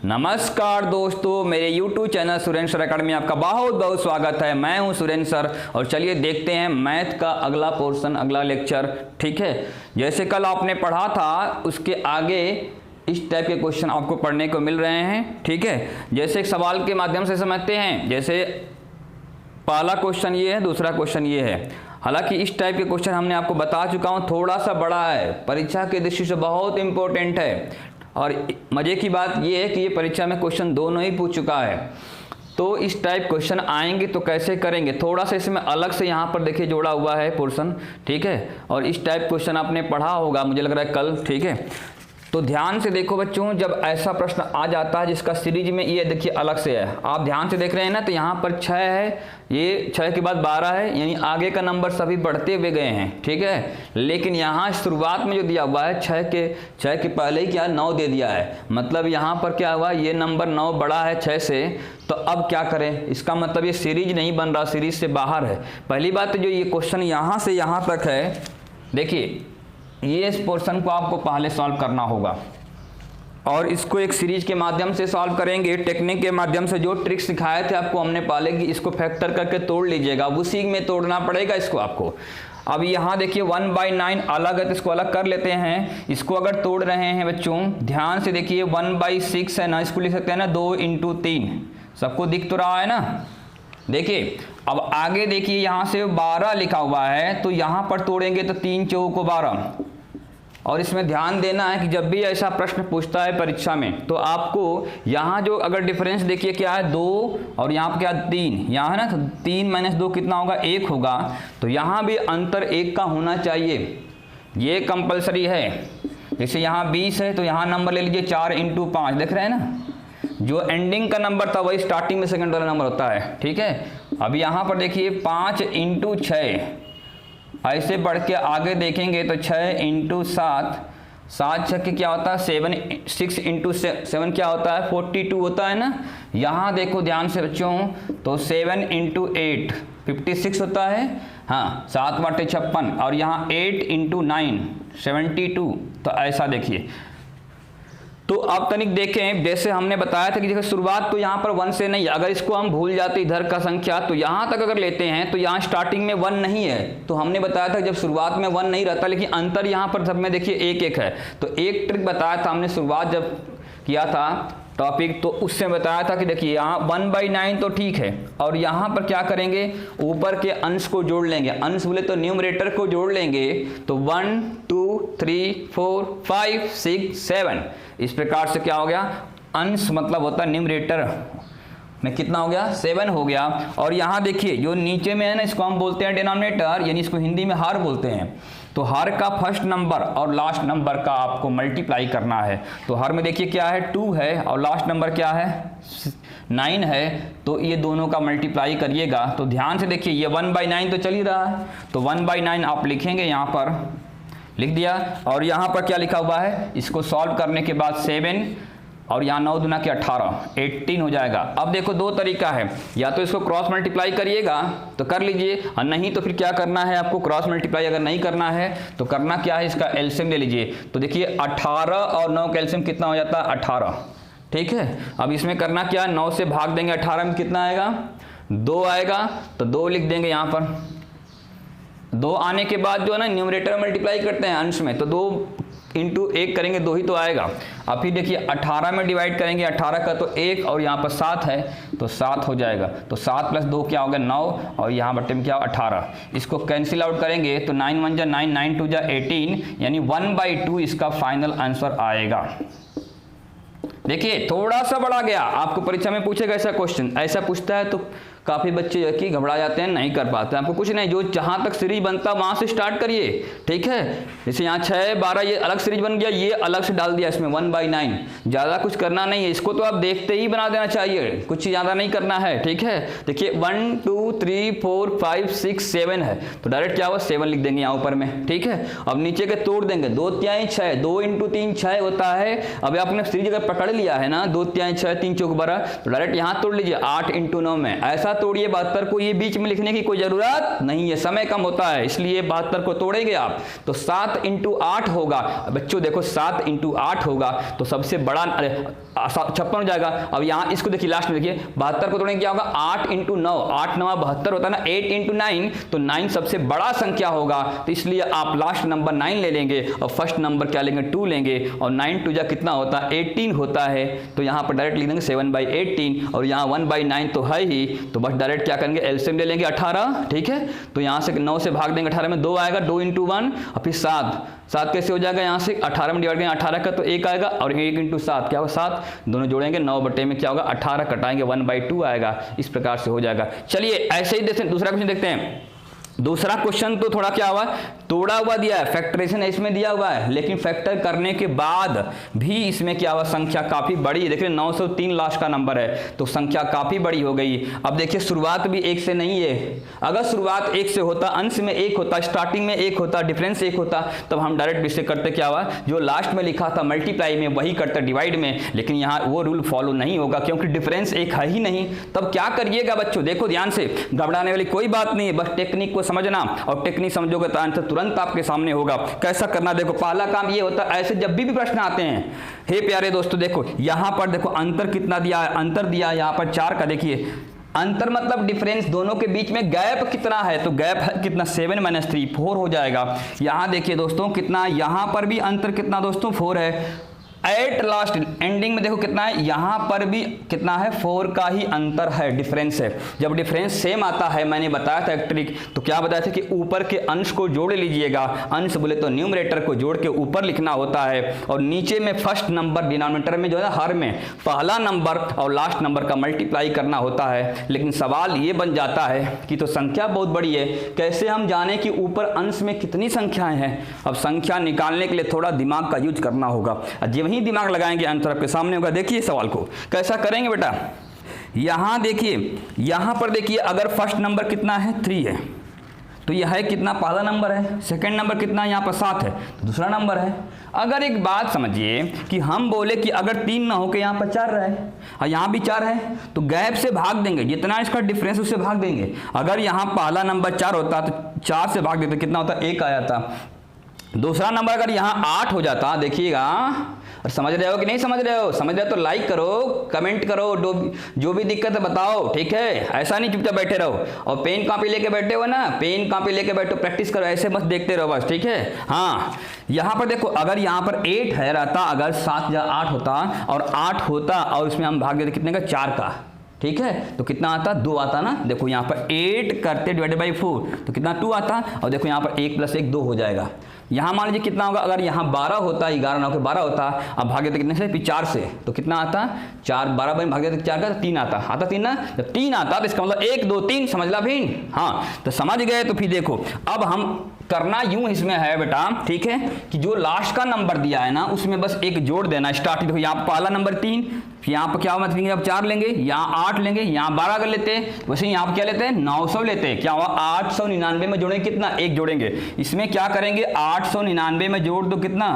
नमस्कार दोस्तों, मेरे YouTube channel Surendra sir academy में आपका बहुत बहुत स्वागत है। मैं हूं सुरेंद्र सर और चलिए देखते हैं मैथ का अगला पोर्शन, अगला लेक्चर। ठीक है, जैसे कल आपने पढ़ा था उसके आगे इस टाइप के क्वेश्चन आपको पढ़ने को मिल रहे हैं। ठीक है, जैसे एक सवाल के माध्यम से समझते हैं। जैसे पहला क्वेश्चन ये है, दूसरा क्वेश्चन ये है। हालांकि इस टाइप के क्वेश्चन हमने आपको बता चुका हूँ, थोड़ा सा बड़ा है, परीक्षा की दृष्टि से बहुत इंपॉर्टेंट है। और मज़े की बात ये है कि ये परीक्षा में क्वेश्चन दोनों ही पूछ चुका है। तो इस टाइप क्वेश्चन आएंगे तो कैसे करेंगे, थोड़ा सा इसमें अलग से यहाँ पर देखिए जोड़ा हुआ है पोर्शन। ठीक है, और इस टाइप क्वेश्चन आपने पढ़ा होगा मुझे लग रहा है कल। ठीक है, तो ध्यान से देखो बच्चों, जब ऐसा प्रश्न आ जाता है जिसका सीरीज में ये देखिए अलग से है, आप ध्यान से देख रहे हैं ना, तो यहाँ पर 6 है, ये 6 के बाद 12 है, यानी आगे का नंबर सभी बढ़ते हुए गए हैं। ठीक है, लेकिन यहाँ शुरुआत में जो दिया हुआ है 6 के पहले ही क्या 9 दे दिया है। मतलब यहाँ पर क्या हुआ, ये नंबर 9 बड़ा है 6 से। तो अब क्या करें, इसका मतलब ये सीरीज नहीं बन रहा, सीरीज से बाहर है। पहली बात जो ये क्वेश्चन यहाँ से यहाँ तक है, देखिए ये इस पोर्शन को आपको पहले सॉल्व करना होगा और इसको एक सीरीज के माध्यम से सॉल्व करेंगे। टेक्निक के माध्यम से जो ट्रिक्स सिखाए थे आपको हमने पहले कि इसको फैक्टर करके तोड़ लीजिएगा, उसी में तोड़ना पड़ेगा इसको आपको। अब यहाँ देखिए 1/9 अलग है तो इसको अलग कर लेते हैं। इसको अगर तोड़ रहे हैं बच्चों ध्यान से देखिए, 1/6 है ना, इसको लिख सकते हैं ना 2 × 3। सबको दिख तो रहा है ना। देखिए अब आगे देखिए यहाँ से 12 लिखा हुआ है, तो यहाँ पर तोड़ेंगे तो 3 × 12। और इसमें ध्यान देना है कि जब भी ऐसा प्रश्न पूछता है परीक्षा में तो आपको यहाँ जो अगर डिफरेंस देखिए क्या है 2 और यहाँ पर क्या 3, यहाँ है ना, तो 3 - 2 कितना होगा, 1 होगा। तो यहाँ भी अंतर 1 का होना चाहिए, ये कंपलसरी है। जैसे यहाँ 20 है तो यहाँ नंबर ले लीजिए 4 × 5, देख रहे हैं ना, जो एंडिंग का नंबर था वही स्टार्टिंग में सेकंड वाला नंबर होता है। ठीक है, अब यहाँ पर देखिए 5 × 6, ऐसे बढ़ के आगे देखेंगे तो 6 × 7, 7 6 के क्या होता है 7, 6 × 7 क्या होता है 42 होता है ना। यहाँ देखो ध्यान से बच्चों, तो 7 × 8 56 होता है, हाँ 7 × 56, और यहाँ 8 × 9 72। तो ऐसा देखिए, तो अब तनिक देखें, जैसे हमने बताया था कि देखो शुरुआत तो यहाँ पर 1 से नहीं, अगर इसको हम भूल जाते इधर का संख्या तो यहाँ तक अगर लेते हैं तो यहाँ स्टार्टिंग में 1 नहीं है। तो हमने बताया था जब शुरुआत में 1 नहीं रहता, लेकिन अंतर यहाँ पर सब में देखिए 1 है। तो एक ट्रिक बताया था हमने शुरुआत जब किया था टॉपिक, तो उससे बताया था कि देखिए यहाँ 1/9 तो ठीक है, और यहाँ पर क्या करेंगे, ऊपर के अंश को जोड़ लेंगे। अंश बोले तो न्यूमरेटर को जोड़ लेंगे, तो 1 2 3 4 5 6 7, इस प्रकार से क्या हो गया, अंश मतलब होता है न्यूमरेटर में कितना हो गया 7 हो गया। और यहाँ देखिए जो नीचे में है ना, इसको हम बोलते हैं डिनोमिनेटर, यानी इसको हिंदी में हर बोलते हैं। तो हर का फर्स्ट नंबर और लास्ट नंबर का आपको मल्टीप्लाई करना है। तो हर में देखिए क्या है 2 है और लास्ट नंबर क्या है 9 है, तो ये दोनों का मल्टीप्लाई करिएगा। तो ध्यान से देखिए ये 1/9 तो चल ही रहा है, तो 1/9 आप लिखेंगे, यहाँ पर लिख दिया। और यहाँ पर क्या लिखा हुआ है, इसको सॉल्व करने के बाद 7 और यहाँ 9 दूना के 18, 18 हो जाएगा। अब देखो दो तरीका है, या तो इसको क्रॉस मल्टीप्लाई करिएगा तो कर लीजिए, और नहीं तो फिर क्या करना है आपको, क्रॉस मल्टीप्लाई अगर नहीं करना है तो करना क्या है, इसका एलसीएम ले लीजिए। तो देखिए 18 और 9 का एलसीएम कितना हो जाता है 18। ठीक है, अब इसमें करना क्या है, 9 से भाग देंगे, 18 में कितना आएगा 2 आएगा, तो 2 लिख देंगे यहाँ पर। 2 आने के बाद जो है ना न्यूमरेटर मल्टीप्लाई करते हैं अंश में, तो 2 × 1 करेंगे 2 ही तो आएगा। अब फिर देखिए 18 में डिवाइड करेंगे, 18 का तो 1 और यहाँ पर 7 है तो 7 हो जाएगा। तो 7 + 2 क्या होगा 9, और यहाँ बट्टे में क्या 18। इसको कैंसिल आउट करेंगे तो 9 × 1 = 9, 9 × 2 = 18, यानी 1/2 इसका फाइनल आंसर आएगा। देखिए थोड़ा सा बढ़ा गया, आपको परीक्षा में पूछेगा ऐसा क्वेश्चन, ऐसा पूछता है तो काफ़ी बच्चे कि घबरा जाते हैं, नहीं कर पाते हैं। आपको कुछ नहीं, जो जहाँ तक सीरीज बनता वहाँ से स्टार्ट करिए। ठीक है, जैसे यहाँ 6 12 ये अलग सीरीज बन गया, ये अलग से डाल दिया इसमें 1/9, ज़्यादा कुछ करना नहीं है। इसको तो आप देखते ही बना देना चाहिए, कुछ ज़्यादा नहीं करना है। ठीक है, देखिए 1 2 3 4 5 6 7 है, तो डायरेक्ट क्या हुआ 7 लिख देंगे यहाँ ऊपर में। ठीक है, अब नीचे के तोड़ देंगे, 2 3 6, 2 × 3 6 होता है। अब आपने सीरीज अगर पकड़ लिया है ना, 2 3 6 3 4 12, तो डायरेक्ट यहाँ तोड़ लीजिए 8 × 9 में, ऐसा तोड़िए 72 को, ये बीच में लिखने की कोई जरूरत नहीं है, समय कम होता है, इसलिए 72 को तोड़ेंगे आप तो 7 × 8 होगा। बच्चों देखो 7 × 8 होगा तो सबसे बड़ा 56 हो जाएगा। अब यहाँ इसको देखिए लास्ट में देखिए 72 को तोड़ेंगे क्या होगा 8 × 9, 8 9 72 होता है ना, 8 × 9 तो 9 सबसे बड़ा संख्या होगा, तो इसलिए आप लास्ट नंबर 9 ले लेंगे और फर्स्ट नंबर क्या लेंगे 2 लेंगे, और 9 2 जा कितना होता है 18 होता है, तो यहाँ पर डायरेक्ट लिख देंगे 7/18 और यहाँ 1/9 तो है ही, तो बस डायरेक्ट क्या करेंगे एलसीएम ले लेंगे 18, ठीक है। तो यहाँ से 9 से भाग देंगे 18 में 2 आएगा, 2 × 1 और फिर 7 कैसे हो जाएगा, यहाँ से 18 में डिवाइड करेंगे 18 का तो 1 आएगा और 1 × 7 क्या होगा 7, दोनों जोड़ेंगे 9 बटे में क्या होगा 18 कटाएंगे 1/2 आएगा, इस प्रकार से हो जाएगा। चलिए ऐसे ही देखते हैं दूसरा क्वेश्चन देखते हैं। दूसरा क्वेश्चन तो थोड़ा क्या हुआ तोड़ा हुआ दिया है, फैक्टराइजेशन इसमें दिया हुआ है, लेकिन फैक्टर करने के बाद भी इसमें क्या हुआ संख्या काफी बड़ी है। देखिए 903 लास्ट का नंबर है तो संख्या काफी बड़ी हो गई। अब देखिए शुरुआत भी 1 से नहीं है, अगर शुरुआत 1 से होता, अंश में 1 होता, स्टार्टिंग में 1 होता, डिफरेंस 1 होता, तब हम डायरेक्ट इससे करते क्या हुआ जो लास्ट में लिखा था मल्टीप्लाई में वही करते डिवाइड में, लेकिन यहाँ वो रूल फॉलो नहीं होगा क्योंकि डिफरेंस 1 है ही नहीं। तब क्या करिएगा बच्चों, देखो ध्यान से, घबराने वाली कोई बात नहीं है, बस टेक्निक को समझना और टेक्निक समझोगे तो आंसर तुरंत आपके सामने होगा। कैसा करना देखो, पहला काम ये होता है ऐसे जब भी प्रश्न आते हैं, हे प्यारे दोस्तों देखो यहां पर देखो अंतर कितना दिया है, अंतर दिया है यहां पर 4 का, देखिए अंतर मतलब डिफरेंस, दोनों के बीच में गैप कितना है, तो गैप है कितना 7 - 3 4 हो जाएगा। यहां देखिए दोस्तों कितना, यहां पर भी अंतर कितना दोस्तों 4 है, एट लास्ट एंडिंग में देखो कितना है, यहां पर भी कितना है 4 का ही अंतर है, डिफरेंस है। जब डिफरेंस सेम आता है, मैंने बताया था एक ट्रिक, तो क्या बताया था कि ऊपर के अंश को जोड़ लीजिएगा, अंश बोले तो न्यूमरेटर को जोड़ के ऊपर लिखना होता है और नीचे में फर्स्ट नंबर डिनोमिनेटर में जो है हर में पहला नंबर और लास्ट नंबर का मल्टीप्लाई करना होता है। लेकिन सवाल ये बन जाता है कि तो संख्या बहुत बड़ी है, कैसे हम जाने कि ऊपर अंश में कितनी संख्याएं हैं। अब संख्या निकालने के लिए थोड़ा दिमाग का यूज करना होगा, ही दिमाग लगाएंगे आंसर आपके सामने होगा। देखिए सवाल को कैसा करेंगे बेटा, यहां देखिए, यहां पर देखिए अगर फर्स्ट नंबर कितना है 3 है तो यह है कितना पहला नंबर है, सेकंड नंबर कितना यहां पर 7 है तो दूसरा नंबर है। अगर एक बात समझिए कि हम बोले कि अगर 3 ना हो के यहां पर 4 रहे और यहां भी 4 है तो गैप से भाग देंगे, जितना इसका डिफरेंस उससे भाग देंगे। अगर यहां पहला नंबर 4 होता तो 4 से भाग देते कितना होता 1 आया था। दूसरा नंबर अगर यहां 8 हो जाता, देखिएगा और समझ रहे हो कि नहीं समझ रहे हो, समझ रहे हो तो लाइक करो, कमेंट करो, जो भी दिक्कत है बताओ, ठीक है। ऐसा नहीं चुपचाप बैठे रहो, और पेन कॉपी लेके बैठे हो ना, पेन कॉपी लेके बैठो, प्रैक्टिस करो, ऐसे बस देखते रहो बस, ठीक है। हाँ यहाँ पर देखो अगर यहाँ पर 8 है रहता, अगर 7 या 8 होता और 8 होता और उसमें हम भाग देते कितने का 4 का, ठीक है, तो कितना आता 2 आता ना। देखो यहाँ पर 8 करते डिवाइडेड बाई 4 तो कितना 2 आता, और देखो यहाँ पर 1 + 1 2 हो जाएगा। यहाँ मान लीजिए कितना होगा, अगर यहाँ 12 होता, 11 9 के 12 होता, अब भागे तो कितने से, फिर 4 से, तो कितना आता 4, 12 में भागे तो 4 का 3 आता 3 ना। जब 3 आता तो इसका मतलब 1 2 3, समझ ला फिर। हाँ तो समझ गए, तो फिर देखो अब हम करना यूं इसमें है बेटा, ठीक है, कि जो लास्ट का नंबर दिया है ना उसमें बस एक जोड़ देना स्टार्टिंग। देखो यहाँ पहला नंबर 3, फिर यहाँ पर क्या मतलब लेंगे, अब 4 लेंगे, यहाँ 8 लेंगे, यहाँ 12 कर लेते हैं, वैसे यहाँ पर क्या लेते हैं 900 लेते हैं। क्या हुआ 899 में जोड़ेंगे कितना, 1 जोड़ेंगे। इसमें क्या करेंगे 899 में जोड़ दो कितना,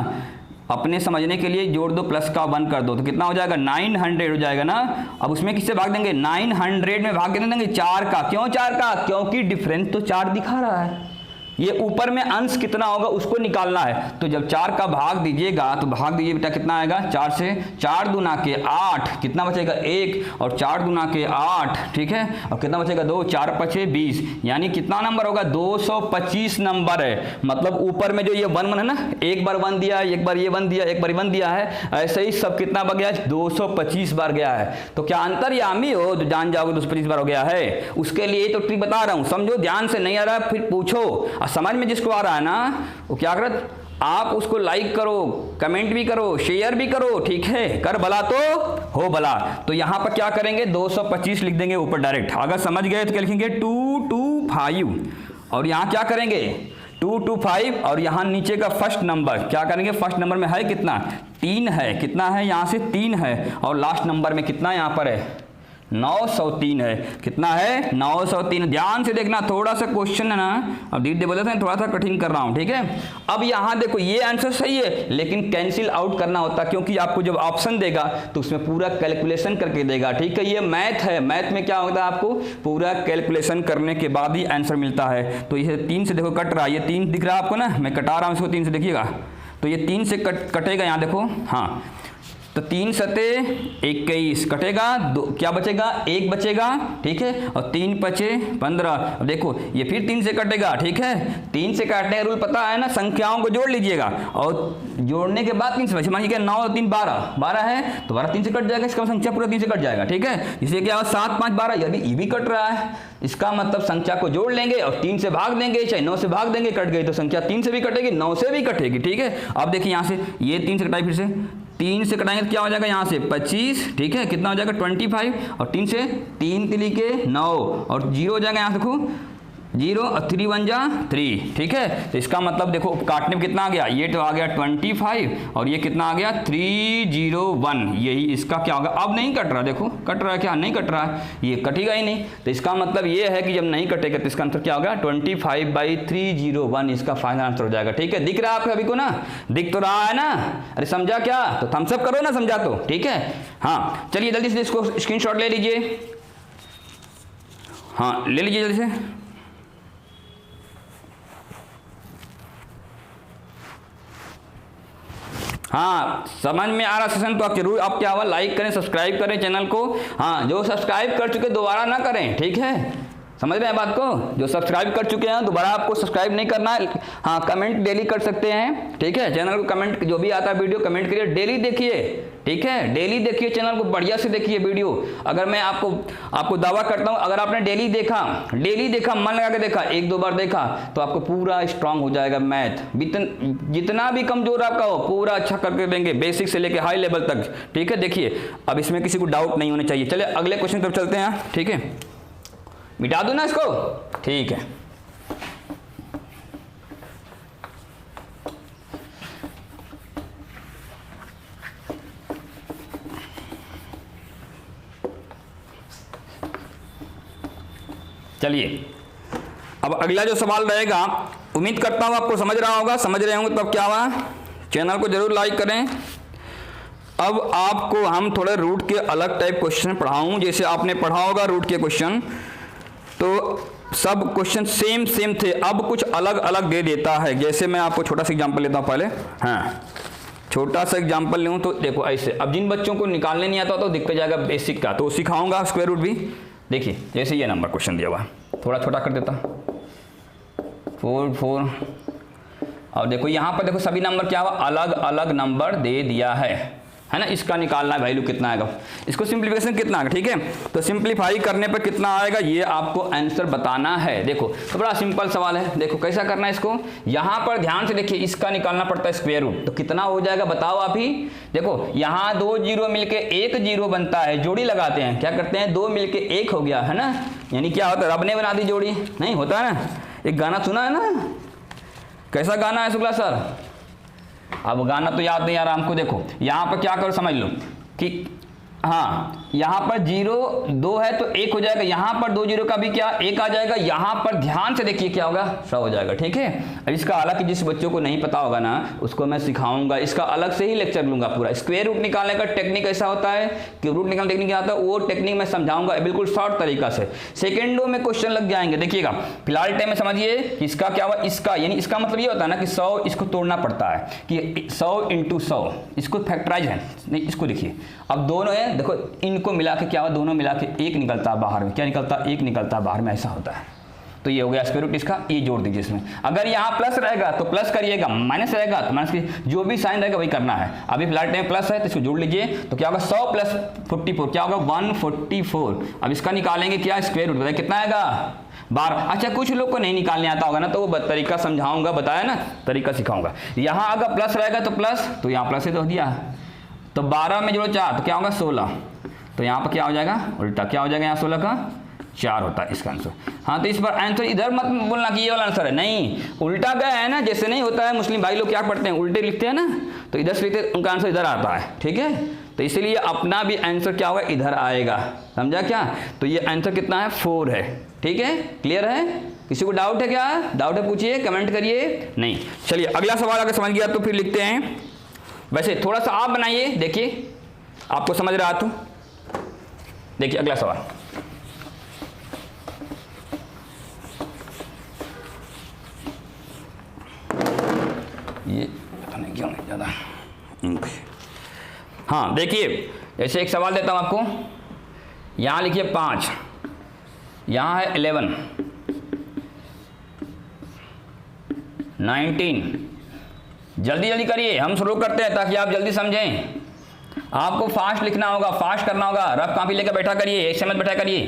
अपने समझने के लिए जोड़ दो, प्लस का 1 कर दो तो कितना हो जाएगा 900 हो जाएगा ना। अब उसमें किससे भाग देंगे, 900 में भाग देंगे 4 का। क्यों 4 का, क्योंकि डिफरेंस तो 4 दिखा रहा है, ये ऊपर में अंश कितना होगा उसको निकालना है। तो जब 4 का भाग दीजिएगा तो भाग दीजिए बेटा कितना आएगा, 4 से 4 दूना के 8, कितना बचेगा 1, और 4 दूना के 8, ठीक है, और कितना बचेगा 2, 4 5 20, यानी कितना नंबर होगा 225 नंबर है। मतलब ऊपर में जो ये 1 है ना, एक बार 1 दिया, एक बार ये 1 दिया, एक बार 1 दिया है, ऐसे ही सब कितना बन गया 225 बार गया है। तो क्या अंतर्यामी हो जो जान जाओगे 225 बार हो गया है, उसके लिए तो ट्रिक बता रहा हूं, समझो ध्यान से, नहीं आ रहा फिर पूछो। समझ में जिसको आ रहा है ना वो क्या कर, आप उसको लाइक करो, कमेंट भी करो, शेयर भी करो, ठीक है, कर भला तो हो भला। तो यहां पर क्या करेंगे 225 लिख देंगे ऊपर डायरेक्ट। अगर समझ गए तो क्या लिखेंगे 225, और यहां क्या करेंगे 225, और यहां नीचे का फर्स्ट नंबर क्या करेंगे, फर्स्ट नंबर में है कितना 3 है, कितना है यहां से 3 है, और लास्ट नंबर में कितना यहां पर है 903 है। कितना है? 903। ध्यान से देखना, थोड़ा सा क्वेश्चन है ना, अब धीरे बोलते हैं, थोड़ा सा कठिन कर रहा हूं, ठीक है। अब यहां देखो ये आंसर सही है, लेकिन कैंसिल आउट करना होता, क्योंकि आपको जब ऑप्शन देगा तो उसमें पूरा कैलकुलेशन करके देगा, ठीक है। ये मैथ है, मैथ में क्या होता है, आपको पूरा कैलकुलेशन करने के बाद ही आंसर मिलता है। तो ये 3 से देखो कट रहा है, ये 3 दिख रहा है आपको ना, मैं कटा रहा हूं इसको 3 से, देखिएगा तो ये 3 से कटेगा, यहाँ देखो, हाँ, तो 3 सते 21 कटेगा, क्या बचेगा? 1 बचेगा, ठीक है, और 3 बचे 15। अब देखो ये फिर 3 से कटेगा, ठीक है। 3 से काटने का रूल पता है ना, संख्याओं को जोड़ लीजिएगा और जोड़ने के बाद 3 से बचे, मानिए 9 और 3 12 है, तो 12 3 से कट जाएगा, इसका संख्या पूरा 3 से कट जाएगा, ठीक है। इसलिए क्या होगा, 7 5 12, ये भी कट रहा है, इसका मतलब संख्या को जोड़ लेंगे और 3 से भाग देंगे, चाहे 9 से भाग देंगे, कट गई तो संख्या 3 से भी कटेगी, 9 से भी कटेगी, ठीक है। अब देखिए यहाँ से ये 3 से कटाई, फिर से 3 से कटाएंगे तो क्या हो जाएगा, यहाँ से 25, ठीक है, कितना हो जाएगा 25, और 3 से 3 तिली के 9 और 0 हो जाएगा, यहाँ देखो 0 और 3 1 जा 3, ठीक है। तो इसका मतलब देखो काटने में कितना आ गया, ये तो आ गया 25 और ये कितना आ गया 301, यही इसका क्या होगा। अब नहीं कट रहा, देखो कट रहा है क्या, नहीं कट रहा है, ये कटेगा ही नहीं। तो इसका मतलब ये है कि जब नहीं कटेगा तो इसका आंसर क्या होगा, 25/301 इसका फाइनल आंसर हो जाएगा, ठीक है। दिख रहा है आप सभी को ना, दिख तो रहा है ना, अरे समझा क्या, तो थम्स अप करो ना, समझा तो, ठीक है। हाँ चलिए जल्दी से इसको स्क्रीनशॉट ले लीजिए, हाँ ले लीजिए जल्दी से। हाँ समझ में आ रहा सेशन, तो आप जरूर आप क्या हुआ, लाइक करें, सब्सक्राइब करें चैनल को। हाँ जो सब्सक्राइब कर चुके दोबारा ना करें, ठीक है, समझ रहे हैं बात को। जो सब्सक्राइब कर चुके हैं दोबारा आपको सब्सक्राइब नहीं करना है। हाँ कमेंट डेली कर सकते हैं, ठीक है, चैनल को कमेंट जो भी आता है वीडियो कमेंट करिए, डेली देखिए, ठीक है, डेली देखिए चैनल को, बढ़िया से देखिए वीडियो। अगर मैं आपको दावा करता हूं, अगर आपने डेली देखा मन लगा के देखा, 1-2 बार देखा, तो आपको पूरा स्ट्रांग हो जाएगा मैथ। जितना भी कमजोर आपका हो पूरा अच्छा करके देंगे, बेसिक से लेके हाई लेवल तक, ठीक है। देखिए अब इसमें किसी को डाउट नहीं होना चाहिए। चलिए अगले क्वेश्चन तरफ चलते हैं, ठीक है, मिटा दूं ना इसको, ठीक है। चलिए अब अगला जो सवाल रहेगा, उम्मीद करता हूं आपको समझ रहा होगा, समझ रहे होंगे तब क्या हुआ, चैनल को जरूर लाइक करें। अब आपको हम थोड़े रूट के अलग टाइप क्वेश्चन पढ़ाऊं, जैसे आपने पढ़ा होगा रूट के क्वेश्चन, तो सब क्वेश्चन सेम थे, अब कुछ अलग अलग दे देता है। जैसे मैं आपको छोटा सा एग्जांपल लेता हूं पहले, हाँ छोटा सा एग्जांपल लूँ तो देखो ऐसे, अब जिन बच्चों को निकालने नहीं आता तो दिक्कत जाएगा बेसिक का, तो सिखाऊंगा स्क्वायर रूट भी। देखिए जैसे ये नंबर क्वेश्चन दिया हुआ, थोड़ा छोटा कर देता 4 और देखो यहाँ पर देखो सभी नंबर क्या हुआ, अलग अलग नंबर दे दिया है ना। इसका निकालना है वैल्यू कितना आएगा, इसको सिंप्लीफिकेशन कितना आएगा, ठीक है। तो सिंप्लीफाई करने पर कितना आएगा ये आपको आंसर बताना है। देखो तो बड़ा सिंपल सवाल है, देखो कैसा करना है इसको, यहाँ पर ध्यान से देखिए, इसका निकालना पड़ता है स्क्वायर रूट, तो कितना हो जाएगा बताओ आप ही। देखो यहाँ 2 0 मिलके 1 0 बनता है, जोड़ी लगाते हैं, क्या करते हैं 2 मिलके 1 हो गया है ना, यानी क्या होता है रब ने बना दी जोड़ी, नहीं होता है ना। एक गाना सुना है ना, कैसा गाना है शुक्ला सर, अब गाना तो याद नहीं आ रहा हमको। देखो यहाँ पर क्या करो समझ लो कि हाँ यहाँ पर 0 2 है तो 1 हो जाएगा, यहाँ पर 2 0 का भी क्या 1 आ जाएगा, यहाँ पर ध्यान से देखिए क्या होगा 100 हो जाएगा, ठीक है। अब इसका हालांकि जिस बच्चों को नहीं पता होगा ना उसको मैं सिखाऊंगा, इसका अलग से ही लेक्चर लूंगा पूरा। स्क्वायर रूट निकालने का टेक्निक ऐसा होता है कि रूट निकालने टेक्निक आता है, वो टेक्निक मैं समझाऊंगा बिल्कुल शॉर्ट तरीका से, सेकेंडों में क्वेश्चन लग जाएंगे। देखिएगा फिलहाल टाइम में समझिए कि इसका क्या हुआ, इसका यानी इसका मतलब ये होता है ना कि 100 इसको तोड़ना पड़ता है कि 100 × 100 इसको फैक्टराइज है, नहीं इसको देखिए, अब दोनों है देखो, इनको मिला के क्या हुआ, दोनों मिला के 1 निकलता है बाहर में, क्या निकलता है 1 निकलता है बाहर में, ऐसा होता है। तो ये हो गया स्क्वायर रूट इसका, ये जोड़ दीजिए इसमें। अगर यहाँ प्लस रहेगा तो प्लस करिएगा, माइनस रहेगा तो माइनस की, जो भी साइन रहेगा वही करना है। अभी फिलहाल टाइम प्लस है तो इसको जोड़ लीजिए, तो क्या होगा 100 + 44 क्या होगा 144। अब इसका निकालेंगे क्या स्क्वायर रूट, बताइए कितना आएगा 12। अच्छा कुछ लोग को नहीं निकालने आता होगा ना, तो वो तरीका समझाऊंगा, बताया ना तरीका सिखाऊंगा। यहाँ अगर प्लस रहेगा तो प्लस, तो यहाँ प्लस ही तो दिया, तो 12 में जोड़ो 4 तो क्या होगा 16, तो यहाँ पर क्या हो जाएगा उल्टा, क्या हो जाएगा यहाँ 16 का 4 होता है इसका आंसर। हाँ तो इस पर आंसर इधर मत बोलना कि ये वाला आंसर है, नहीं उल्टा गया है ना, जैसे नहीं होता है मुस्लिम भाई लोग क्या पढ़ते हैं उल्टे लिखते हैं ना, तो इधर से लिखते उनका आंसर इधर आता है, ठीक है। तो इसलिए अपना भी आंसर क्या होगा, इधर आएगा। समझा क्या? तो ये आंसर कितना है, 4 है। ठीक है, क्लियर है? किसी को डाउट है क्या? डाउट है पूछिए, कमेंट करिए। नहीं, चलिए अगला सवाल अगर समझ गया तो फिर लिखते हैं। वैसे थोड़ा सा आप बनाइए, देखिए आपको समझ रहा तो। देखिए अगला सवाल, ये पता नहीं क्यों नहीं ज़्यादा। हाँ देखिए, जैसे एक सवाल देता हूँ आपको, यहाँ लिखिए 5, यहाँ है 11, 19। जल्दी जल्दी करिए, हम शुरू करते हैं ताकि आप जल्दी समझें। आपको फास्ट लिखना होगा, फास्ट करना होगा। रफ कॉपी लेकर बैठा करिए, एक समय बैठा करिए।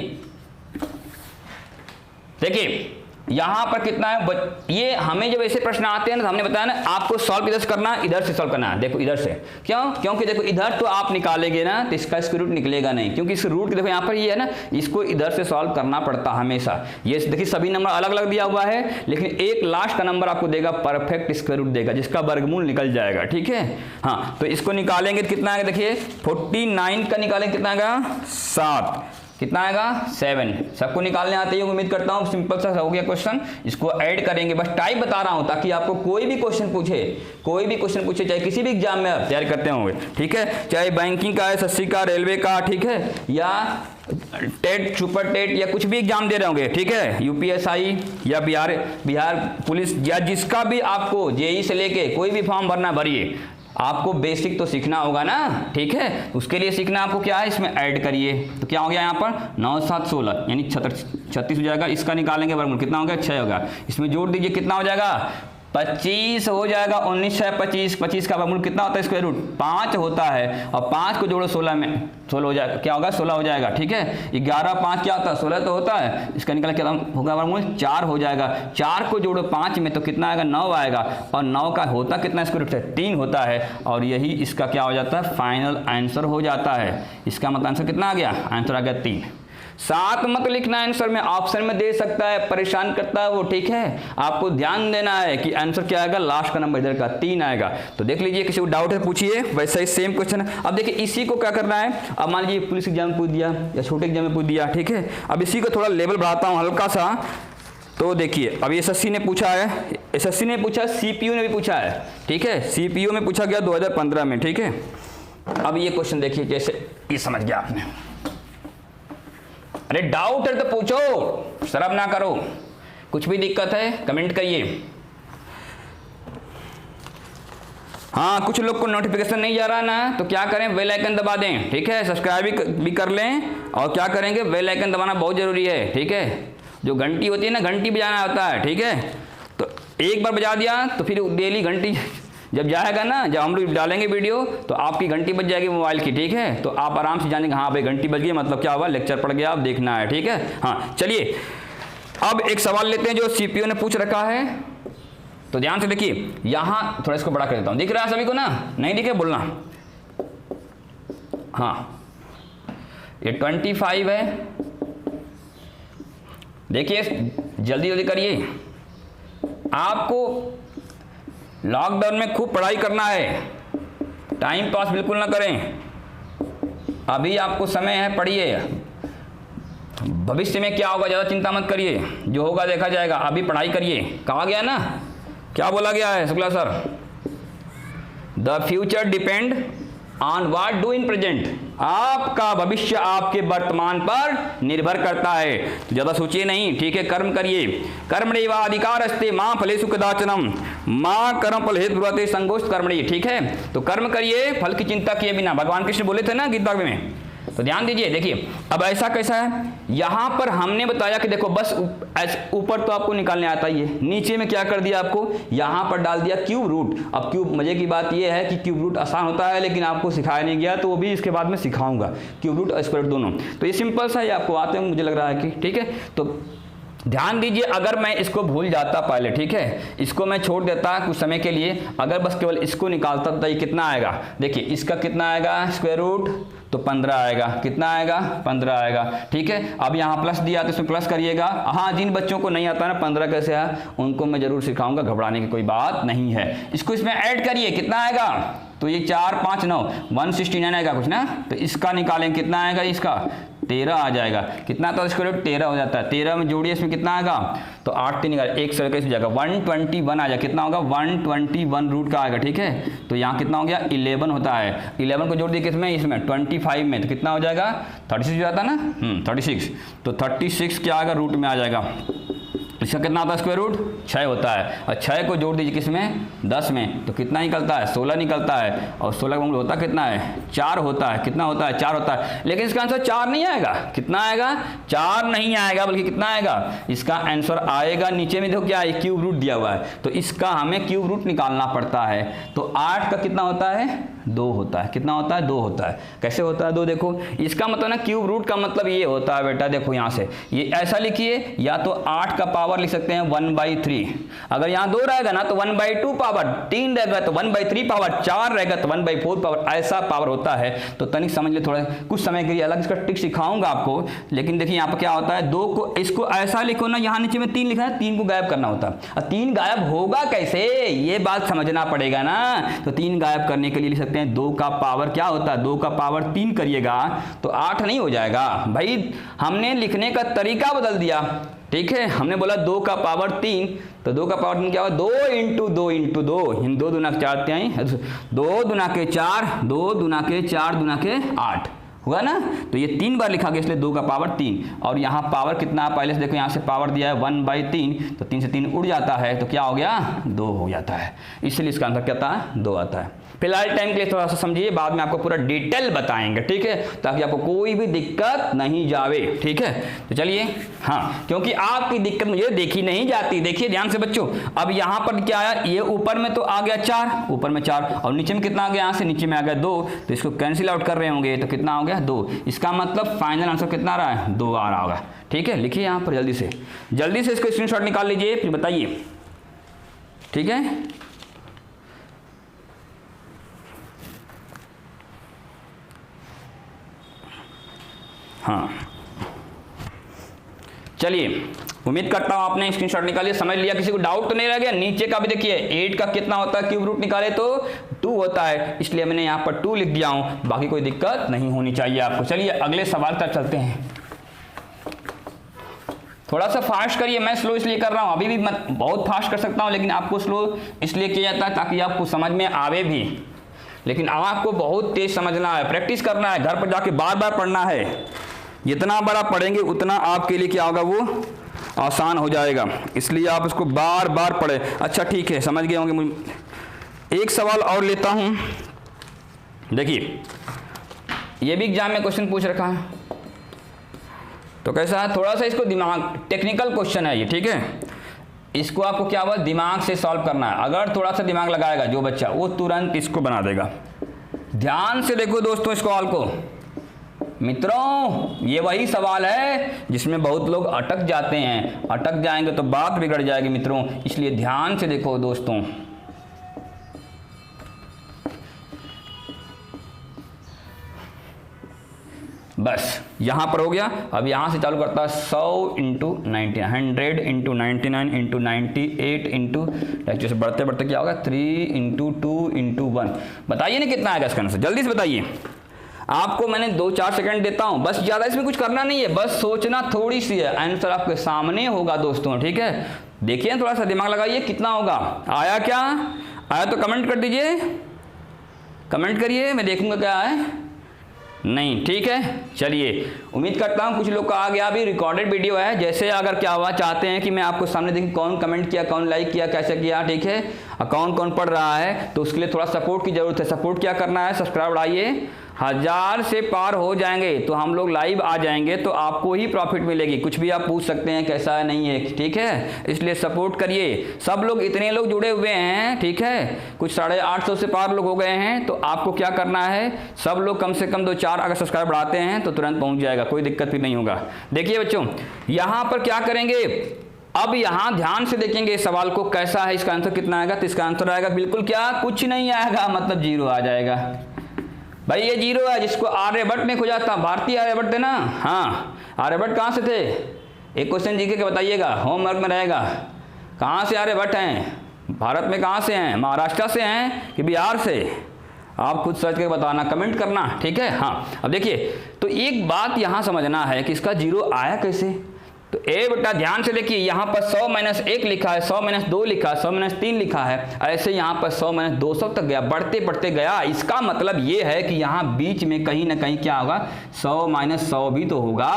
देखिए यहां पर कितना है, ये हमें जब ऐसे प्रश्न आते हैं ना तो हमने बताया ना, आपको सॉल्व इधर से करना है, इधर से सॉल्व करना है। देखो इधर से, क्यों? क्योंकि देखो इधर तो आप निकालेंगे ना तो इसका स्क्वायर रूट निकलेगा नहीं, क्योंकि इस रूट देखो यहाँ पर ये है ना, इसको इधर से सॉल्व करना पड़ता हमेशा। ये देखिए सभी नंबर अलग अलग दिया हुआ है, लेकिन एक लास्ट का नंबर आपको देगा परफेक्ट स्क्वायर रूट देगा, जिसका वर्गमूल निकल जाएगा। ठीक है, हाँ तो इसको निकालेंगे तो कितना आएगा, देखिए 49 का निकालेंगे कितना आएगा, 7। कितना आएगा, 7। सबको निकालने आते ही उम्मीद करता हूँ, सिंपल सा हो गया क्वेश्चन। इसको ऐड करेंगे, बस टाइप बता रहा हूँ ताकि आपको कोई भी क्वेश्चन पूछे, चाहे किसी भी एग्जाम में आप तैयार करते होंगे। ठीक है, चाहे बैंकिंग का, एसएससी का, रेलवे का, ठीक है, या टेट, सुपर टेट, या कुछ भी एग्जाम दे रहे होंगे। ठीक है, यूपीएसआई या बिहार पुलिस, या जिसका भी आपको जेई से लेके कोई भी फॉर्म भरना भरिए, आपको बेसिक तो सीखना होगा ना। ठीक है, उसके लिए सीखना आपको क्या है, इसमें ऐड करिए। तो क्या हो गया यहाँ पर 9 7 16 यानी 36 हो जाएगा। इसका निकालेंगे वर्गमूल, कितना हो गया, 6 होगा। इसमें जोड़ दीजिए, कितना हो जाएगा, 25 हो जाएगा। 19 है 25, 25 का वर्गमूल कितना होता है, स्क्वायर रूट 5 होता है। और 5 को जोड़ो 16 में, 16 हो जाएगा, क्या होगा, 16 हो जाएगा। ठीक है, 11 5 क्या होता है, 16 तो होता है। इसका निकला क्या होगा, वर्गमूल 4 हो जाएगा। 4 को जोड़ो 5 में तो कितना आएगा, 9 आएगा। और 9 का होता कितना स्क्वायर रूट है, 3 होता है। और यही इसका क्या हो जाता है, फाइनल आंसर हो जाता है। इसका मतलब आंसर कितना आ गया, आंसर आ गया 3। 7 मत लिखना आंसर में, ऑप्शन में दे सकता है, परेशान करता है वो। ठीक है, आपको ध्यान देना है कि आंसर क्या आएगा, लास्ट का नंबर इधर का 3 आएगा। तो देख लीजिए, किसी को डाउट है पूछिए। वैसा ही सेम क्वेश्चन है। अब देखिए इसी को क्या करना है, अब मान लीजिए पुलिस एग्जाम में पूछ दिया या छोटे एग्जाम में पूछ दिया। ठीक है, अब इसी को थोड़ा लेवल बढ़ाता हूँ हल्का सा। तो देखिए अब एसएससी ने पूछा है, एसएससी ने पूछा, सीपीयू ने भी पूछा है। ठीक है, सीपीयू में पूछा गया 2015 में। ठीक है, अब ये क्वेश्चन देखिए, जैसे ये समझ गया आपने। अरे डाउट है तो पूछो, शर्म ना करो। कुछ भी दिक्कत है कमेंट करिए। हाँ, कुछ लोग को नोटिफिकेशन नहीं जा रहा ना, तो क्या करें, बेल आइकन दबा दें। ठीक है, सब्सक्राइब भी कर लें। और क्या करेंगे, बेल आइकन दबाना बहुत जरूरी है। ठीक है, जो घंटी होती है ना, घंटी बजाना होता है। ठीक है, तो एक बार बजा दिया तो फिर डेली घंटी जब जाएगा ना, जब हम लोग डालेंगे वीडियो तो आपकी घंटी बज जाएगी मोबाइल की। ठीक है, तो आप आराम से जानेंगे, हाँ भाई घंटी बज गई, मतलब क्या हुआ, लेक्चर पढ़ गया, आप देखना है। ठीक है, हाँ चलिए अब एक सवाल लेते हैं जो सीपीयू ने पूछ रखा है। तो ध्यान से देखिए, यहाँ थोड़ा इसको बड़ा कर देता हूँ, दिख रहा है सभी को ना, नहीं दिखे बोलना। हाँ, ये 25 है। देखिए जल्दी जल्दी करिए, आपको लॉकडाउन में खूब पढ़ाई करना है, टाइम पास बिल्कुल ना करें। अभी आपको समय है, पढ़िए। भविष्य में क्या होगा ज़्यादा चिंता मत करिए, जो होगा देखा जाएगा। अभी पढ़ाई करिए। कहा गया ना, क्या बोला गया है Shukla sir, the future depend on what do in present. आपका भविष्य आपके वर्तमान पर निर्भर करता है। तो ज्यादा सोचिए नहीं। ठीक है, कर्म करिए। कर्मणैवाधिकारस्ते मां फलेषु कदाचनम मां कर्म फल हेतु ब्रुवते संगोष्ठ कर्मणि। ठीक है, तो कर्म करिए, फल की चिंता किए बिना, भगवान कृष्ण बोले थे ना गीता में। तो ध्यान दीजिए, देखिए अब ऐसा कैसा है, यहां पर हमने बताया कि देखो बस ऊपर तो आपको निकालने आता ही है, नीचे में क्या कर दिया, आपको यहां पर डाल दिया क्यूब रूट। अब क्यूब, मजे की बात यह है कि क्यूब रूट आसान होता है, लेकिन आपको सिखाया नहीं गया, तो वो भी इसके बाद में सिखाऊंगा, क्यूब रूट और स्क्वायर रूट दोनों। तो ये सिंपल सा है, आपको आते हैं मुझे लग रहा है कि। ठीक है, तो ध्यान दीजिए, अगर मैं इसको भूल जाता पहले, ठीक है, इसको मैं छोड़ देता कुछ समय के लिए, अगर बस केवल इसको निकालता तो ये कितना आएगा, देखिए इसका कितना आएगा स्क्वायर रूट, तो 15 आएगा। कितना आएगा, 15 आएगा। ठीक है, अब यहाँ प्लस दिया तो इसमें प्लस करिएगा। हाँ, जिन बच्चों को नहीं आता ना 15 कैसे है, उनको मैं जरूर सिखाऊंगा, घबराने की कोई बात नहीं है। इसको इसमें ऐड करिए, कितना आएगा तो ये 4 5 9 169 आएगा कुछ ना, तो इसका निकालेंगे कितना आएगा, इसका 13 आ जाएगा। कितना तो स्क्वायर रूट 13 हो जाता है, 13 में जोड़िए इसमें कितना आएगा, तो 8 3 निकाल 1 सौ कैसे जाएगा 121 आ जाएगा। कितना होगा 121 रूट का आएगा, ठीक है। तो यहाँ कितना हो गया 11 होता है, 11 को जोड़ दिए किसमें, इसमें 25 में, तो कितना हो जाएगा 36 हो जाता है ना, 36। तो 36 क्या आएगा रूट में आ जाएगा। इसका कितना होता है स्क्वायर रूट 6 होता है, और 6 को जोड़ दीजिए किसमें 10 में, तो कितना निकलता है 16 निकलता है। और 16 का मूल्य होता कितना है 4 होता है। कितना होता है 4 होता है, लेकिन इसका आंसर 4 नहीं आएगा। कितना आएगा 4 नहीं आएगा, बल्कि कितना आएगा, इसका आंसर आएगा नीचे में देखो क्या है क्यूब रूट दिया हुआ है, तो इसका हमें क्यूब रूट निकालना पड़ता है। तो 8 का कितना होता है 2 होता है। कितना होता है 2 होता है। कैसे होता है 2, देखो इसका मतलब ना क्यूब रूट का मतलब ये होता है बेटा, देखो यहाँ से ये ऐसा लिखिए, या तो 8 का पावर लिख सकते हैं 1/3, अगर यहाँ 2 रहेगा ना तो 1/2 पावर, 3 रहेगा तो 1/3 पावर, 4 रहेगा तो 1/4 पावर, ऐसा पावर होता है। तो तनिक समझ ले, थोड़ा कुछ समय के लिए अलग इसका ट्रिक सिखाऊंगा आपको। लेकिन देखिए यहाँ पर क्या होता है, 2 को इसको ऐसा लिखो ना, यहाँ नीचे में 3 लिखा है, 3 को गायब करना होता है। और 3 गायब होगा कैसे, ये बात समझना पड़ेगा ना। तो 3 गायब करने के लिए लिख सकते हैं 2 का पावर क्या होता है, 2 का पावर 3 करिएगा तो 8 नहीं हो जाएगा। भाई हमने लिखने का तरीका बदल दिया, ठीक है। हमने बोला 2 का पावर 3, तो 2 का पावर 3 क्या होगा 2 × 2 × 2, 2 दूना के 4 त्याई, 2 दूना के 4, 2 दूना के 4 दूना के 8 हुआ ना। तो ये 3 बार लिखा गया, इसलिए 2 का पावर 3। और यहाँ पावर कितना पहले से देखो, यहाँ से पावर दिया है 1/3, तो 3 से 3 उड़ जाता है, तो क्या हो गया 2 हो जाता है। इसलिए इसका आंसर क्या आता है 2 आता है। फिलहाल टाइम के लिए थोड़ा सा समझिए, बाद में आपको पूरा डिटेल बताएंगे, ठीक है, ताकि आपको कोई भी दिक्कत नहीं जावे, ठीक है। तो चलिए, हाँ, क्योंकि आपकी दिक्कत मुझे देखी नहीं जाती। देखिए ध्यान से बच्चों, अब यहाँ पर क्या आया, ये ऊपर में तो आ गया 4, ऊपर में 4, और नीचे में कितना आ गया, यहाँ से नीचे में आ गया 2, तो इसको कैंसिल आउट कर रहे होंगे, तो कितना हो गया 2। इसका मतलब फाइनल आंसर कितना आ रहा है 2 आ रहा होगा, ठीक है। लिखिए यहाँ पर जल्दी से इसको स्क्रीनशॉट निकाल लीजिए, फिर बताइए, ठीक है। हाँ चलिए, उम्मीद करता हूं आपने स्क्रीनशॉट निकालिए, समझ लिया, किसी को डाउट तो नहीं रह गया। नीचे का भी देखिए 8 का कितना होता है, क्यूब रूट निकाले तो 2 होता है, इसलिए मैंने यहाँ पर 2 लिख दिया हूं, बाकी कोई दिक्कत नहीं होनी चाहिए आपको। चलिए अगले सवाल तक चलते हैं। थोड़ा सा फास्ट करिए, मैं स्लो इसलिए कर रहा हूँ, अभी भी मैं बहुत फास्ट कर सकता हूँ, लेकिन आपको स्लो इसलिए किया जाता है ताकि आपको समझ में आवे भी। लेकिन आपको बहुत तेज समझना है, प्रैक्टिस करना है, घर पर जाके बार बार पढ़ना है। जितना बड़ा पढ़ेंगे उतना आपके लिए क्या होगा, वो आसान हो जाएगा, इसलिए आप इसको बार बार पढ़ें। अच्छा ठीक है, समझ गए होंगे। एक सवाल और लेता हूं, देखिए ये भी एग्जाम में क्वेश्चन पूछ रखा है, तो कैसा है, थोड़ा सा इसको दिमाग, टेक्निकल क्वेश्चन है ये, ठीक है। इसको आपको क्या हुआ, दिमाग से सॉल्व करना है। अगर थोड़ा सा दिमाग लगाएगा जो बच्चा, वो तुरंत इसको बना देगा। ध्यान से देखो दोस्तों इस सवाल को। मित्रों ये वही सवाल है जिसमें बहुत लोग अटक जाते हैं, अटक जाएंगे तो बात बिगड़ जाएगी मित्रों, इसलिए ध्यान से देखो दोस्तों। बस यहां पर हो गया। अब यहां से चालू करता है 100 × 99, 100 × 99 × 98 × बढ़ते बढ़ते क्या होगा 3 × 2 × 1। बताइए ना कितना आएगा इसका आंसर, जल्दी से बताइए। आपको मैंने 2-4 सेकंड देता हूं, बस ज़्यादा इसमें कुछ करना नहीं है, बस सोचना थोड़ी सी है, आंसर आपके सामने होगा दोस्तों, ठीक है। देखिए थोड़ा सा दिमाग लगाइए, कितना होगा, आया क्या, आया तो कमेंट कर दीजिए, कमेंट करिए, मैं देखूंगा क्या है, नहीं, ठीक है। चलिए उम्मीद करता हूं कुछ लोग का आ गया, अभी रिकॉर्डेड वीडियो है, जैसे अगर क्या हुआ चाहते हैं कि मैं आपको सामने देखूं कौन कमेंट किया, कौन लाइक किया, कैसे किया, ठीक है, और कौन कौन पढ़ रहा है, तो उसके लिए थोड़ा सपोर्ट की जरूरत है। सपोर्ट क्या करना है, सब्सक्राइब बढ़ाइए, 1000 से पार हो जाएंगे तो हम लोग लाइव आ जाएंगे, तो आपको ही प्रॉफिट मिलेगी। कुछ भी आप पूछ सकते हैं, कैसा है नहीं है, ठीक है, इसलिए सपोर्ट करिए। सब लोग, इतने लोग जुड़े हुए हैं, ठीक है, कुछ 850 से पार लोग हो गए हैं, तो आपको क्या करना है, सब लोग कम से कम 2-4 अगर सब्सक्राइब बढ़ाते हैं तो तुरंत पहुंच जाएगा, कोई दिक्कत भी नहीं होगा। देखिए बच्चों यहाँ पर क्या करेंगे, अब यहाँ ध्यान से देखेंगे सवाल को, कैसा है, इसका आंसर कितना आएगा, तो इसका आंसर आएगा बिल्कुल क्या, कुछ नहीं आएगा, मतलब 0 आ जाएगा। भाई ये 0 है, जिसको आर्यभट्ट ने खोजा था, भारतीय आर्यभट्ट थे ना, हाँ, आर्यभट्ट कहाँ से थे, एक क्वेश्चन जीके के बताइएगा, होमवर्क में रहेगा, कहाँ से आर्यभट्ट हैं, भारत में कहाँ से हैं, महाराष्ट्र से हैं कि बिहार से, आप खुद सर्च करके बताना, कमेंट करना, ठीक है। हाँ, अब देखिए, तो एक बात यहाँ समझना है कि इसका जीरो आया कैसे। तो ए बेटा ध्यान से देखिए, यहाँ पर 100 माइनस 1 लिखा है, 100 माइनस 2 लिखा है, 100 माइनस 3 लिखा है, ऐसे यहाँ पर 100 माइनस 200 तक गया, बढ़ते बढ़ते गया। इसका मतलब ये है कि यहाँ बीच में कहीं ना कहीं क्या होगा, 100 माइनस 100 भी तो होगा।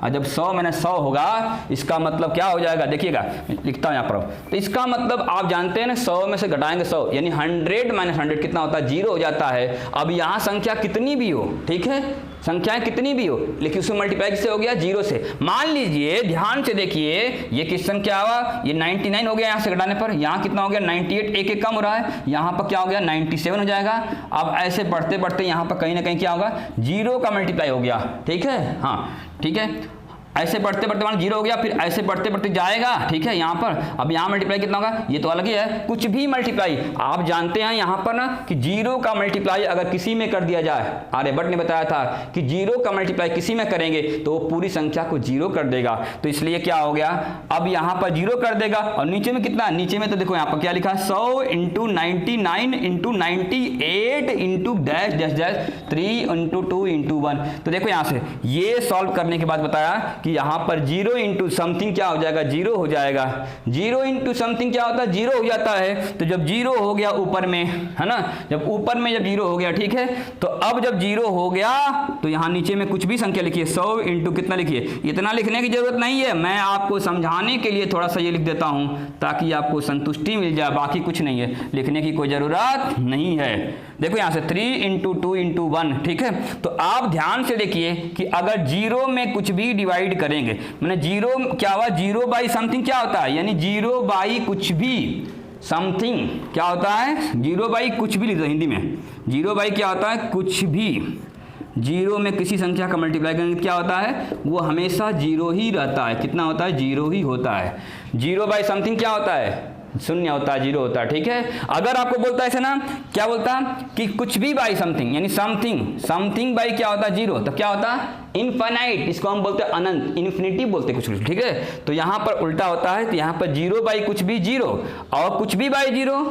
और जब 100 माइनस 100 होगा, इसका मतलब क्या हो जाएगा, देखिएगा लिखता हूँ यहाँ पर। तो इसका मतलब आप जानते हैं ना, 100 में से घटाएंगे 100, यानी 100 माइनस 100 कितना होता है, 0 हो जाता है। अब यहाँ संख्या कितनी भी हो, ठीक है, संख्याएं कितनी भी हो, लेकिन उसमें मल्टीप्लाई किससे हो गया, 0 से। मान लीजिए ध्यान से देखिए, ये किस संख्या हुआ, ये 99 हो गया यहाँ से घटाने पर, यहाँ कितना हो गया 98, एक कम हो रहा है, यहाँ पर क्या हो गया 97 हो जाएगा। अब ऐसे बढ़ते बढ़ते यहाँ पर कहीं ना कहीं क्या होगा, 0 का मल्टीप्लाई हो गया, ठीक है। हाँ ठीक है, ऐसे बढ़ते बढ़ते मान 0 हो गया, फिर ऐसे बढ़ते बढ़ते जाएगा, ठीक है। यहाँ पर अब यहाँ मल्टीप्लाई कितना होगा, ये तो अलग ही है, कुछ भी मल्टीप्लाई। आप जानते हैं यहाँ पर ना कि 0 का मल्टीप्लाई अगर किसी में कर दिया जाए, आर्यभट्ट ने बताया था कि 0 का मल्टीप्लाई किसी में करेंगे तो वो पूरी संख्या को 0 कर देगा। तो इसलिए क्या हो गया, अब यहाँ पर 0 कर देगा। और नीचे में कितना, नीचे में तो देखो यहाँ पर क्या लिखा है, 100 into 99 into 98 into dash dash dash 3 into 2 into 1। तो देखो यहाँ से ये सॉल्व करने के बाद बताया कि यहाँ पर 0 इंटू समथिंग क्या हो जाएगा, 0 हो जाएगा। 0 इंटू समथिंग क्या होता है, 0 हो जाता है। तो जब 0 हो गया ऊपर में, है ना, जब ऊपर में जब 0 हो गया, ठीक है, तो अब जब 0 हो गया तो यहाँ नीचे में कुछ भी संख्या लिखिए, 100 इंटू कितना लिखिए, इतना लिखने की जरूरत नहीं है, मैं आपको समझाने के लिए थोड़ा सा ये लिख देता हूँ ताकि आपको संतुष्टि मिल जाए, बाकी कुछ नहीं है, लिखने की कोई जरूरत नहीं है। देखो यहाँ से 3 इंटू 2 इंटू 1, ठीक है। तो आप ध्यान से देखिए कि अगर 0 में कुछ भी डिवाइड करेंगे, मैंने 0 क्या हुआ, 0 बाई समथिंग क्या होता है, यानी 0 बाई कुछ भी समथिंग क्या होता है, 0 बाई कुछ भी लिख दो हिंदी में, 0 बाई क्या होता है, कुछ भी। 0 में किसी संख्या का मल्टीप्लाई करेंगे क्या होता है, वो हमेशा 0 ही रहता है। कितना होता है, 0 ही होता है। 0 बाई समथिंग क्या होता है, शून्य होता है, 0 होता है, ठीक है। अगर आपको बोलता है ऐसे ना, क्या बोलता कि कुछ भी बाई समथिंग, यानी समथिंग बाई क्या होता है, 0, तो क्या होता है, इनफाइनाइट, इसको हम बोलते हैं अनंत, इन्फिनिटी बोलते हैं कुछ, ठीक है। तो यहाँ पर उल्टा होता है, तो यहाँ पर 0 बाई कुछ भी 0 और कुछ भी बाई 0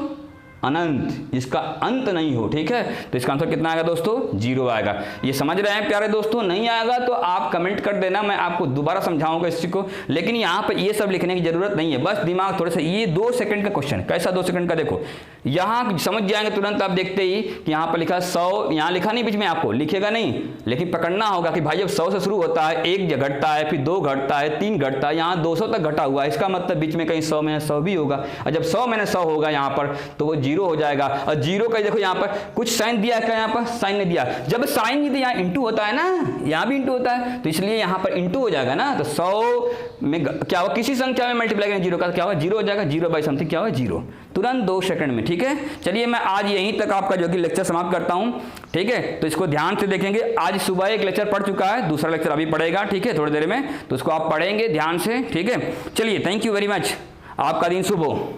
अनंत, जिसका अंत नहीं हो, ठीक है। तो इसका आंसर कितना आएगा दोस्तों, 0 आएगा। ये समझ रहे हैं प्यारे दोस्तों, नहीं आएगा तो आप कमेंट कर देना, मैं आपको दोबारा समझाऊंगा इस चीज को। लेकिन यहाँ पर ये सब लिखने की जरूरत नहीं है, बस दिमाग थोड़ा सा, ये 2 सेकंड का क्वेश्चन, कैसा 2 सेकंड का, देखो यहाँ समझ जाएंगे तुरंत आप देखते ही कि यहाँ पर लिखा 100, यहाँ लिखा नहीं बीच में, आपको लिखेगा नहीं, लेकिन पकड़ना होगा कि भाई जब 100 से शुरू होता है, 1 घटता है, फिर 2 घटता है, 3 घटता है, यहाँ 200 तक घटा हुआ है, इसका मतलब बीच में कहीं 100 में 100 भी होगा। और जब 100 में 100 होगा यहाँ पर तो वो 0 हो जाएगा। और 0 का देखो यहाँ पर कुछ साइन दिया है क्या, यहाँ पर साइन नहीं दिया, जब साइन नहीं दिया इंटू होता है ना, यहाँ भी इंटू होता है, तो इसलिए यहाँ पर इंटू हो जाएगा ना। तो 100 में क्या होगा, किसी संख्या में मल्टीप्लाई करें 0 का क्या होगा, 0 हो जाएगा। 0 बाई समथिंग क्या होगा, 0, तुरंत 2 सेकंड में, ठीक है। चलिए मैं आज यहीं तक आपका जो कि लेक्चर समाप्त करता हूँ, ठीक है। तो इसको ध्यान से देखेंगे, आज सुबह एक लेक्चर पढ़ चुका है, दूसरा लेक्चर अभी पढ़ेगा, ठीक है, थोड़ी देर में, तो उसको आप पढ़ेंगे ध्यान से, ठीक है। चलिए, थैंक यू वेरी मच, आपका दिन शुभ हो।